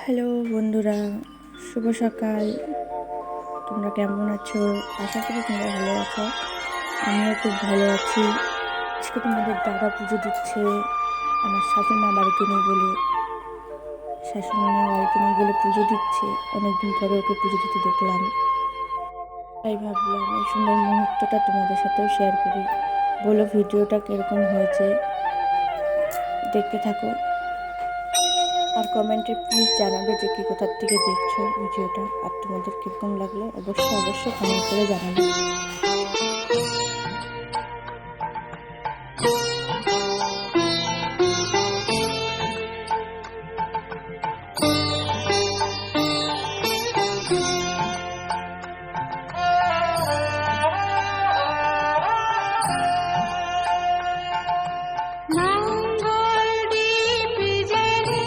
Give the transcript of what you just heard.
Hello বন্ধুরা, শুভ সকাল। তোমরা কেমন আছো? আশা করি তোমরা ভালো আছো। আমিও খুব ভালো আছি। আজকে তোমাদের দাদা পুজো দিচ্ছে। আমার শাশুড়িমা বাড়িতে নেই বলে পুজো দিচ্ছে। অনেকদিন পরে ওকে পুজো দিতে দেখলাম, তাই ভাবলাম এই সুন্দর মুহূর্তটা তোমাদের সাথেও শেয়ার করি। বলো ভিডিওটা কিরকম হয়েছে, দেখতে থাকো। আর কমেন্টে প্লিজ জানাবে যে কি কোথার থেকে দেখছো ভিডিওটা, আর তোমাদের কীরকম লাগলো অবশ্যই কমেন্ট করে জানাবে। মঙ্গল দীপ জ্বেলে